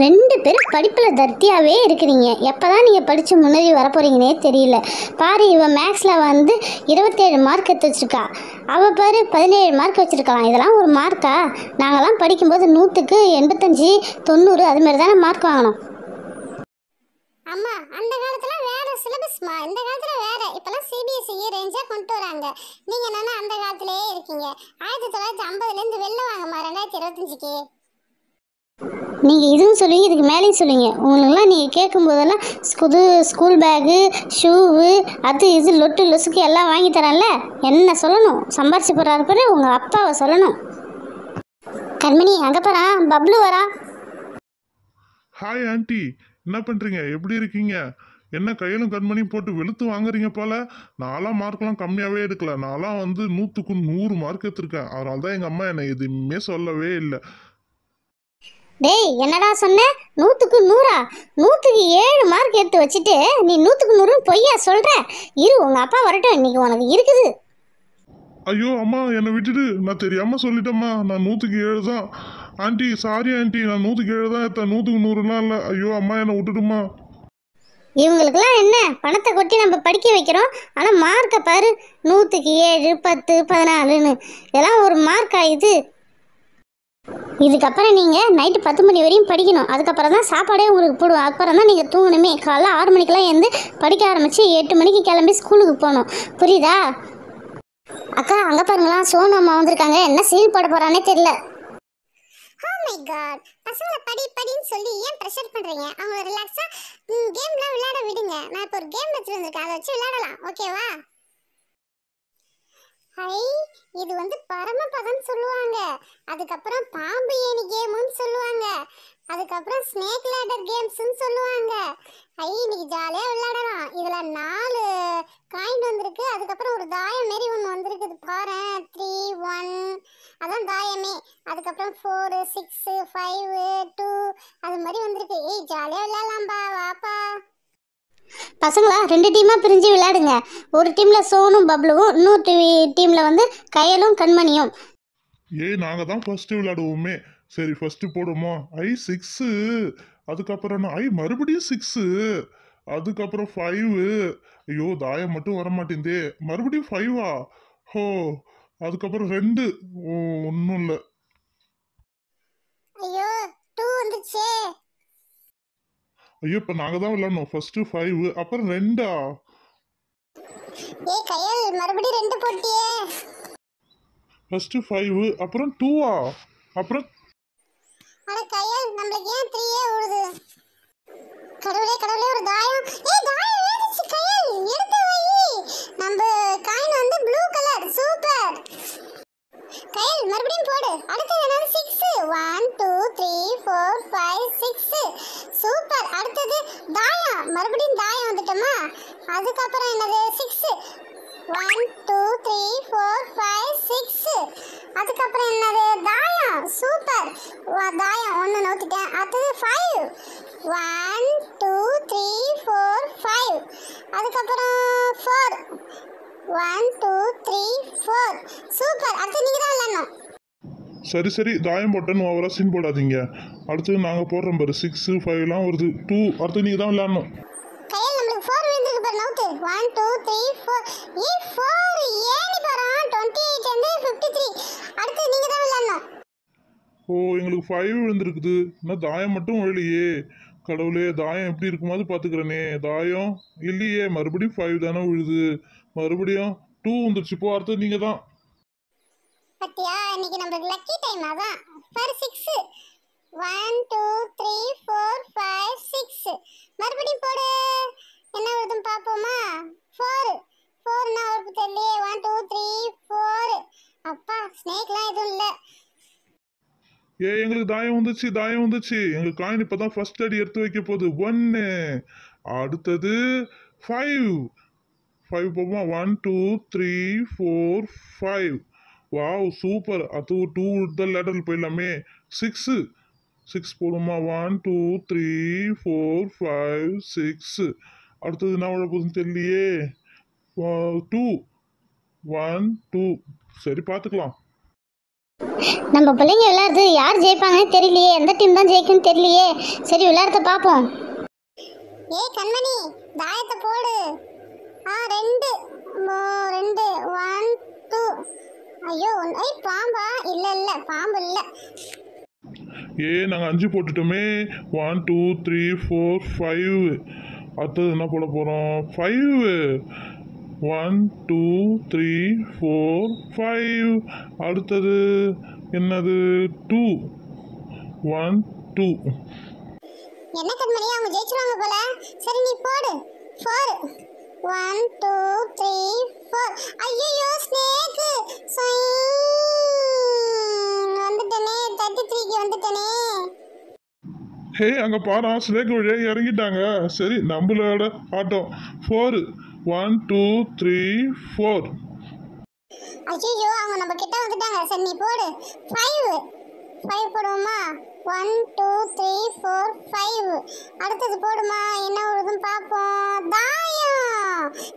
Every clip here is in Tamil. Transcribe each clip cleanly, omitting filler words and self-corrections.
ரெண்டு பேரும் படிப்பில் தர்த்தியாகவே இருக்கிறீங்க. எப்போ தான் நீங்கள் படித்து முன்னேறி வரப்போகிறீங்கன்னே தெரியல. பாரு, இவன் மேக்ஸில் வந்து 27 மார்க் எடுத்து வச்சுருக்கா. அவள் பாரு 17 மார்க் வச்சுருக்கலாம். இதெல்லாம் ஒரு மார்க்கா? நாங்கள்லாம் படிக்கும்போது 100க்கு 85, 90 அதுமாரி தானே மார்க் வாங்கினோம். அம்மா, அந்த காலத்துல வேற சிலபஸ்மா, இந்த காலத்துல வேற. இப்பெல்லாம் சிபிஎஸ்இ ரேஞ்சா கொண்டு வராங்க. நீங்க என்னன்னா அந்த காலத்திலேயே இருக்கீங்க. 1950லேருந்து வெளில வாங்கம்மா 2025க்கு. நீங்கள் இதுவும் சொல்லுவீங்க, இதுக்கு மேலேயும் சொல்லுவீங்க. உங்களுக்குலாம் நீங்கள் கேட்கும்போதெல்லாம் புது ஸ்கூல் பேகு, ஷூவு, அது இது லொட்டு லொசுக்கு எல்லாம் வாங்கி தரேன்ல. என்ன சொல்லணும்? சம்பாரிச்சு போகிறாரு பாரு, உங்கள் அப்பாவை சொல்லணும். கண்மணி, அங்கே போகிறா பப்ளு வரா. ஹாய் ஆண்டி, என்ன பண்ணுறீங்க? எப்படி இருக்கீங்க? என்ன கையிலும் கண்மணியும் போட்டு வெளுத்து வாங்குறீங்க போல. நான்லாம் மார்க்லாம் கம்மியாகவே எடுக்கல. நான்லாம் வந்து 100க்கு 100 மார்க் எடுத்திருக்கேன். அதனால தான் எங்கள் அம்மா என்னை எதுவுமே சொல்லவே இல்லை. டேய், என்னடா சொன்ன? 100க்கு 100ஆ? 100க்கு 7 மார்க் எடுத்து வச்சுட்டு நீ 100க்கு 100 பொய்யா சொல்கிற? இரு, உங்கள் அப்பா வரட்டும், இன்னைக்கு உனக்கு இருக்குது. ஐயோ அம்மா, என்னை விட்டுட்டு. நான் தெரியாமல் சொல்லிட்டேம்மா. நான் 100க்கு 7 தான். ஆண்டி சாரி ஆண்டி, நான் 100க்கு 7 தான் எடுத்தேன். 100க்கு 100லாம் இல்லை. ஐயோ அம்மா, என்னை விட்டுட்டுமா. இவங்களுக்கெல்லாம் என்ன, பணத்தை கொட்டி நம்ம படிக்க வைக்கிறோம், ஆனால் மார்க்கை பாரு, 100க்கு 7, 10, 14ன்னு. இதெல்லாம் ஒரு மார்க்கா இது? இதுக்கப்புறம் நீங்கள் நைட்டு 10 மணி வரையும் படிக்கணும். அதுக்கப்புறம் தான் சாப்பாடே உங்களுக்கு போடுவோம். அப்புறம் தான் நீங்கள் தூங்கணுமே. காலைல 6 மணிக்கெல்லாம் எழுந்து படிக்க ஆரம்பித்து 8 மணிக்கு கிளம்பி ஸ்கூலுக்கு போகணும். புரியுதா? அக்கா, அங்கே பாருங்களா, சோனு அம்மா வந்திருக்காங்க. என்ன சீல் போட போகிறானே தெரியல. ஓ மை காட், பசங்களை படின்னு சொல்லி ஏன் ப்ரெஷர் பண்றீங்க? அவங்க ரிலாக்ஸா கேம்லாம் விளையாட விடுங்க. நான் இப்போ ஒரு கேம் எடுத்து வந்திருக்கேன், அதை வச்சு விளையாடலாம். ஓகேவா? ஹை, இது வந்து பரமபதம் சொல்லுவாங்க. அதுக்கப்புறம் பாம்பு ஏணி கேம்னு சொல்லுவாங்க. அதுக்கப்புறம் ஸ்னேக் லேடர் கேம்ஸ்னு சொல்லுவாங்க. ஹை, இன்னைக்கு ஜாலியாக விளையாடலாம். இதில் 4 காயின் வந்திருக்கு. அதுக்கப்புறம் ஒரு தாயம் மாரி ஒன்று வந்திருக்குது பாரு, 3, 1, அதான் தாயமே. அதுக்கப்புறம் 4, 6, 5, 2 அது மாதிரி வந்திருக்கு. ஏய், ஜாலியாக விளையாடலாம்பா, வாப்பா. பசங்களா 2 டீமாக பிரிஞ்சு விளையாடுங்க. ஒரு டீமில் சோனும் பப்ளுவும், இன்னொரு டீமில் வந்து கையலும் கண்மணியும். நாங்கள் தான் ஃபர்ஸ்ட் விளையாடுவோமே. சரி, ஃபர்ஸ்ட் போடுமா? 6. அதுக்கப்புறம் மறுபடியும் 6. அதுக்கப்புறம் 5. ஐயோ, தாயம் மட்டும் வர மாட்டேங்குதே. மறுபடியும் 5ஆ? ஹோ. அதுக்கப்புறம் 2. ஓ, ஒன்றும் இல்லை. ஐயோ, 2 வந்துச்சே. ஐயோ, இப்போ நாங்கள் தான் விளையாடணும். ஃபர்ஸ்ட் 5, அப்புறம் 2ஆ? ஏய் கையல், மறுபடியும் 2 போட்டியே. ஃபர்ஸ்ட் 5, அப்புறம் 2ஆ? அப்புறம் அட கையல், நம்மளுக்கு ஏன் 3 விழுது? கடவுளே கடவுளே, ஒரு தாயம். ஏய், தாயம் ஏறிச்சு கையல், எடுத்து வை. நம்ம காயின் வந்து ப்ளூ கலர். சூப்பர் கையல், மறுபடியும் போடு. அடுத்து என்னது? 6. 1, 2, 3, 4, 5, 6. சூப்பர். அடுத்தது தாயம். மறுபடியும் தாயம் வந்துட்டோமா? அதுக்கப்புறம் என்னது? 6. 1, 2, 3, 4, 5, 6. அதுக்கப்புறம் என்னது? தாயம். சூப்பர். தாயம் ஒன்று நோத்திட்டேன். அடுத்தது 5. 1, 2, 3, 4, 5. அதுக்கப்புறம் 4. 1, 2, 3, 4. சூப்பர். அடுத்து நீங்க தான் விளையாடணும். சரி சரி, தாயம் போட்டேன்னு ஓவரா சீன் போடாதீங்க. அடுத்து நாங்கள் போடுறோம் பாரு. 6, 5லாம் வருது. 2. அடுத்து நீங்கள் தான் விளையாடணும். கையில் நம்மளுக்கு 4 விழுந்துருக்கு பாரு, நவுத்து. 1, 2, 3, 4. 4 ஏறி பாரு. 28 and 53. அடுத்து நீங்க தான் விளையாடணும். ஓ, எங்களுக்கு 5 விழுந்துருக்குது. இன்னும் தாயம் மட்டும் விழலையே. கடவுளே, தாயம் எப்படி இருக்குமாவது பார்த்துக்கிறேனே. தாயம் இல்லையே. மறுபடியும் 5 தானே விழுது. மறுபடியும் 2 வந்துருச்சு. இப்போ அடுத்து நீங்கள் தான். பத்தியா, இன்னைக்கு நம்மளுக்கு லக்கி டைம். அதான் பாரு, 6. 1, 2, 3, 4, 5, 6. மறுபடியும் போடு. என்ன வருதுன்னு பார்ப்போமா? 4. 4னா ஒரு தெரியலையே. 1, 2, 3, 4. அப்பா, ஸ்னேக்லாம் எதுவும் இல்லை. எங்களுக்கு தாயம் வந்துச்சு. தாயம் வந்துச்சு. எங்கள் காயின் இப்போ தான் ஃபர்ஸ்ட் அடி எடுத்து வைக்க போகுது. 1. அடுத்தது 5. 5 போகுமா? 1, 2, 3, 4, 5. Wow, super. அது 2 தான் லேட்டரில் போயிடலாமே. 6. 6 போடுமா? 1, 2, 3, 4, 5, 6. அடுத்தது என்ன விழ போகுதுன்னு தெரியலையே. 2. 1, 2. சரி, பார்த்துக்கலாம். நம்ம பிள்ளைங்க விளையாடுறது யார் ஜெயிப்பாங்கன்னு தெரியலையே, எந்த டீம் தான் ஜெயிக்குன்னு தெரியலையே. சரி விளையாடுறத பார்ப்போம். ஏய் கண்மணி, தாயத்தை போடு. ரெண்டு, ரெண்டு, 1 2. ஐயோ பாம்பா? இல்ல பாம்பு இல்ல. நாங்கள் 5 போட்டுட்டோமே. 1 2 3 4 5. அடுத்தது என்ன போட போகிறோம்? 5. 1 2 3 4 5. அடுத்தது என்னது? 2 1 2. என்ன கண்மணி, அவங்க ஜெயிச்சிருவாங்க போல. சரி நீ போடு. 4 1 2 3 4. ஐயோ ஸ்னேக் வந்துட்டனே, 33க்கு வந்துட்டனே. அங்கே பாரு, ஸ்னேக் வழியாக இறங்கிட்டாங்க. சரி நம்மளோட ஆட்டம். 4 1 2 3 4. ஐயோ அவங்க நம்ம கிட்ட வந்துட்டாங்க. சரி நீ போடு. 5 போடுவோமா? 1 2 3 4 5. அடுத்தது போடுமா? என்ன வருதுன்னு பார்ப்போம். தாயம்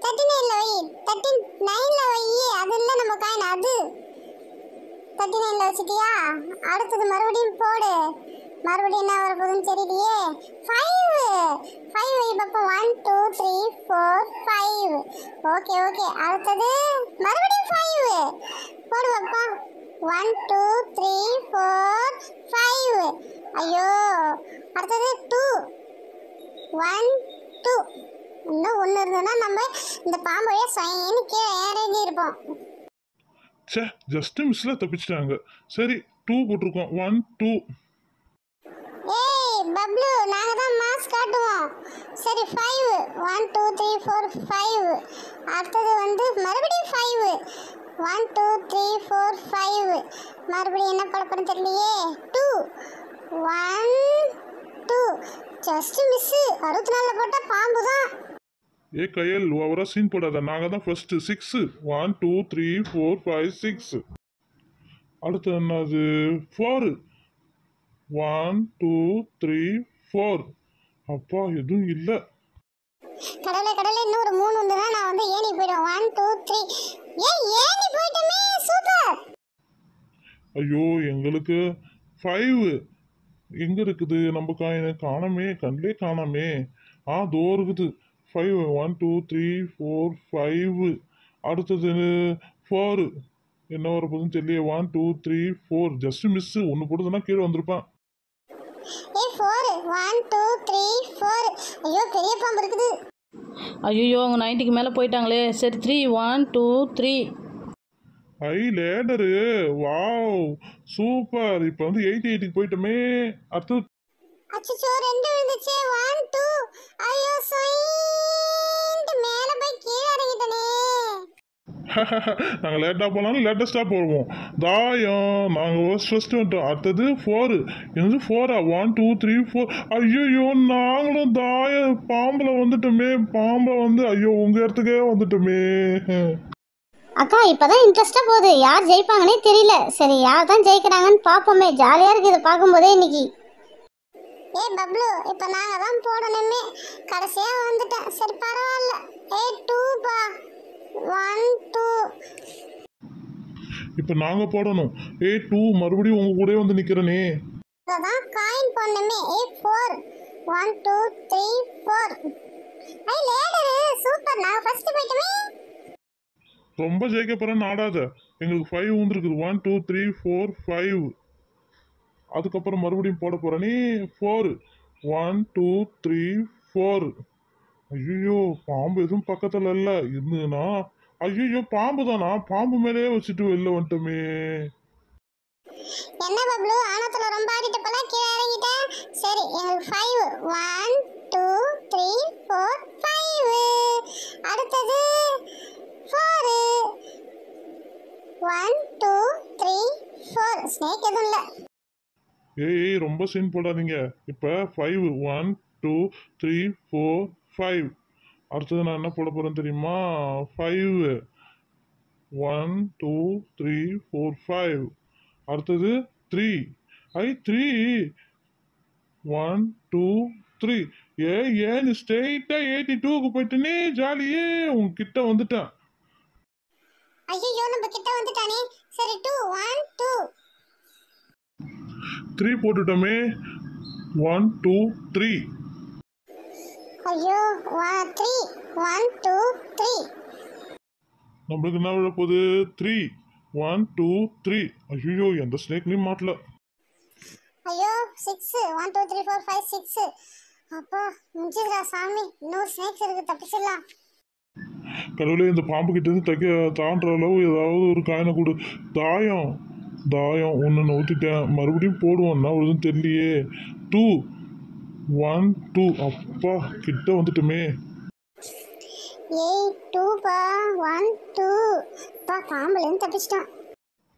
39ல வை. 39ல வை. அது இல்லை நம்ம காயின், அது 39ல வச்சிட்டியா? அடுத்தது மறுபடியும் போடு. மறுபடியும் என்ன வர போகுதுன்னு தெரியலையே. 5 வை பாப்பா. 1 2 3 4 5. ஓகே. அடுத்தது மறுபடியும் 5 போடு பாப்பா. 1 2 3 4 5. ஐயோ அடுத்தது 2 1 2. இன்னும் ஒன்று இருந்ததுன்னா நம்ம இந்த பாம்பையே சைன்னு கீழே ஏறி இருப்போம். ஜஸ்ட் மிஸ்ல தப்பிச்சிட்டாங்க. சரி 2 போட்டிருக்கோம். 1 2. ஏய் பப்ளு, நாங்க தான் மாஸ் காட்டுவோம். சரி 5 1 2 3 4 5. அடுத்தது வந்து மறுபடியும் 5 1 2 3 4 5. மறுபடியும் என்ன பழப்பன்னு தெரியலையே. 2 1 2. Just miss. 64ல போட்ட பாம்பு தான். கையல் ஓவரா சீன் போடாத. நாங்கள் தான் ஃபர்ஸ்ட். 6 1 2 3 4 5 6. அடுத்து என்னது? 4 1 2 3 4. அப்பா எதுவும் இல்லை. கடவுளே இன்னும் ஒரு 3 வந்துனா நான் வந்து ஏணி போய்டும். 1 2 3. ஏணி போய்ட்டமே. சூப்பர். ஐயோ எங்களுக்கு 5 எங்க இருக்குது? நம்ம காயின் காணமே, கண்ணிலே காணாமே. தோ இருக்குது. 5 1 2 3 4 5. அடுத்தது 4. என்ன வர போகுதுன்னு தெரியல. 1 2 3 4. Just miss. ஒன்று போடுதுன்னா கீழே வந்திருப்பான். 4 1 2 3 4. ஐயோ பெரிய பாம்பு இருக்குது. ஐயோ அவங்க 90க்கு மேலே போயிட்டாங்களே. சரி 3 1 2 3. லேடரு. Wow super. இப்போ வந்து 88க்கு போயிட்டோமே. அடுத்து அச்சச்சோ 2 விழுந்துச்சே. 1 2. ஐயோ சைண்ட் மேல போய் கீழ இறங்கிட்டனே. நாங்கள் லேட்டாக போனாலும் லேட்டஸ்ட்டாக போடுவோம். தாயம் நாங்கள் ஃபர்ஸ்ட் வந்துட்டோம். அடுத்தது 4. என்னது 4 1 2 3 4. ஐயோ நாங்களும் பாம்பில் வந்துட்டோமே. பாம்பை வந்து உங்கள் இடத்துக்கே வந்துட்டோமே. அக்கா இப்போதான் இன்ட்ரெஸ்டாக போகுது. யார் ஜெயிப்பாங்கன்னே தெரியல. சரி யார் தான் ஜெயிக்கிறாங்கன்னு பார்ப்போமே. ஜாலியாக இருக்குது இதை பார்க்கும்போதே இன்னைக்கு. பப்ளு, இப்போ நாங்க தான் போடணுமே. கடைசியா வந்துட்டேன். சரி பரவாயில்ல. 2 பா. 1 2. இப்போ நாங்கள் போடணும். 2 மறுபடியும் உங்கள் கூட வந்து நிற்கிறனே. அதான் காயின் போடணுமே. 4 1 2 3 4. Ladder super. நான் ஃபர்ஸ்ட் போயிட்டமே. ரொம்ப ஜெயிக்க போகிறேன்னு ஆடாத. எங்களுக்கு 5 வந்துருக்குது. 1 2 3 4 5. அதுக்கப்புறம் மறுபடியும் போட போகிறேனே. 4 1 2 3 4. ஐயோ பாம்பு எதுவும் பக்கத்தில் இல்லை இருந்துன்னா. ஐயோ பாம்பு தானா? பாம்பு மேலேயே வச்சுட்டு வெளில வந்துட்டோமே. என்ன பப்ளு, ஆனத்துல ரொம்ப ஆடிட்ட போல கீழே இறங்கிட்டேன். சரி எங்களுக்கு 5 1 2 3 4 5. அடுத்தது 4 1 2 3 4. ஸ்னேக் எதுவும் இல்லை. ரொம்ப சீன் போடாதீங்க. இப்போ 5 1 2 3 4 5. அடுத்தது நான் என்ன போட போகிறேன்னு தெரியுமா? 5 1 2 3 4 5. அடுத்தது 3. 3 1 2 3. நீ ஸ்ட்ரெயிட்டாக 82க்கு போயிட்டேனே. ஜாலியே உங்ககிட்ட வந்துட்டேன். ஐயோ நம்ம கிட்ட வந்துட்டானே. சரி 2 1 2. 3 போட்டுட்டோமே. 1 2 3. ஐயோ 3 1 2 3. நம்மளுக்கு என்ன விழ போகுது? 3 1 2 3. ஐயோ எந்த ஸ்னேக்லையும் மாட்டல. ஐயோ 6 1 2 3 4 5 6. அப்பா முடிஞ்சுடா சாமி, இன்னும் ஸ்னேக்ஸ் இருக்கு, தப்பிச்சிடலாம். கடவுளே, இந்த பாம்பு கிட்ட இருந்து தாண்டுற அளவு ஏதாவது ஒரு காயினை கொடு. தாயம் தாயம் ஒன்று நோத்திட்டேன், மறுபடியும் போடுவோம். என்ன வருதுன்னு தெரியலையே. 2 1 2. அப்பா கிட்ட வந்துட்டுமே. 2 பா 1 2. பா பாம்புலேருந்து தப்பிச்சிட்டான்.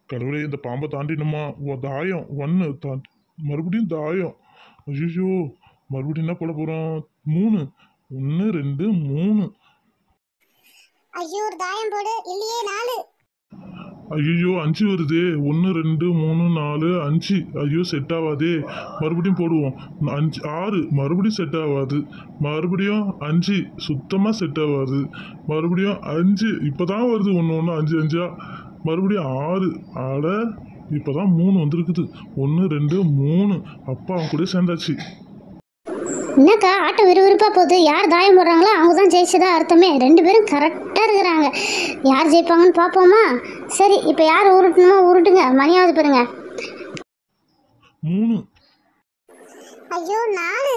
கடவுளே, இந்த பாம்பை தாண்டினுமா? தாயம் 1 மறுபடியும் தாயம். ஐயோ மறுபடியும் என்ன போட போகிறோம்? 3 1 2 3. ஐயோ ஒரு தாயம் போடு. இல்லையே 4. ஐயோ 5 வருது. 1 2 3 4 5. ஐயோ செட் ஆகாதே. மறுபடியும் போடுவோம். 5 6. மறுபடியும் செட் ஆகாது. மறுபடியும் 5. சுத்தமாக செட் ஆகாது. மறுபடியும் 5. இப்போ தான் வருது. 1 1 5 5. மறுபடியும் 6. ஆட இப்போ தான் 3 வந்திருக்குது. 1 2 3. அப்பா அவன் கூட சேர்ந்தாச்சு. என்னக்கா ஆட்டம் விறுவிறுப்பாக போகுது. யார் தாயம் போடுறாங்களோ அவங்க தான் ஜெயிச்சதா அர்த்தமே. 2 பேரும் கரெக்டாக இருக்கிறாங்க. யார் ஜெயிப்பாங்கன்னு பார்ப்போமா? சரி, இப்போ யார் உருட்டணுமோ உருட்டுங்க. மணியாவது பாருங்க. 3. ஐயோ 4.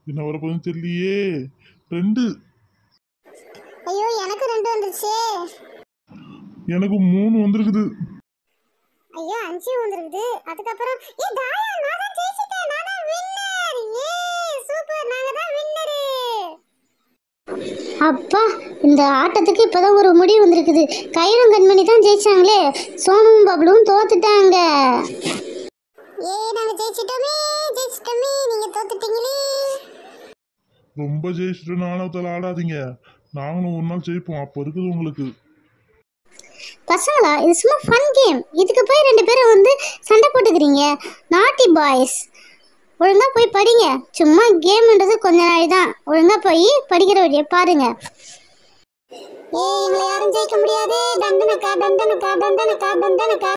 என்ன வரப்போகுதுன்னு தெரியலையே. 2. ஐயோ எனக்கு 2 வந்துருச்சே. எனக்கு 3 வந்திருக்குது. ஐயோ 5 வந்திருக்குது. அதுக்கப்புறம் தாயம் நான் தான் ஜெயிச்சிட்டேன். நான் தான் வின்னர். சூப்பர், நாங்க தான் வின்னரு. அப்பா, இந்த ஆட்டத்துக்கு இப்போதான் ஒரு முடிவு வந்திருக்குது. கயிறும் கண்மணி தான் ஜெயிச்சாங்களே. சோனுவும் பப்ளுவும் தோத்துட்டாங்க. நாங்க ஜெயிச்சிட்டோமே. நீங்க தோத்துட்டீங்களே. ரொம்ப ஜெயிச்சுட்டு நாணயத்தில் ஆடாதீங்க. நாங்களும் ஒரு நாள் ஜெயிப்போம். அப்போ இருக்குது உங்களுக்கு. பசங்களா, இது சும்மா ஃபன் கேம். இதுக்கு போய் 2 பேரும் வந்து சண்டை போட்டுக்கிறீங்க. நாட்டி பாய்ஸ், ஒழுங்கா போய் படிங்க. சும்மா கேம்ன்றது கொஞ்ச நாள் தான். ஒழுங்கா போய் படிக்கிற வழியை பாருங்க. எங்களை யாரும் ஜெயிக்க முடியாது. தண்டனக்கா.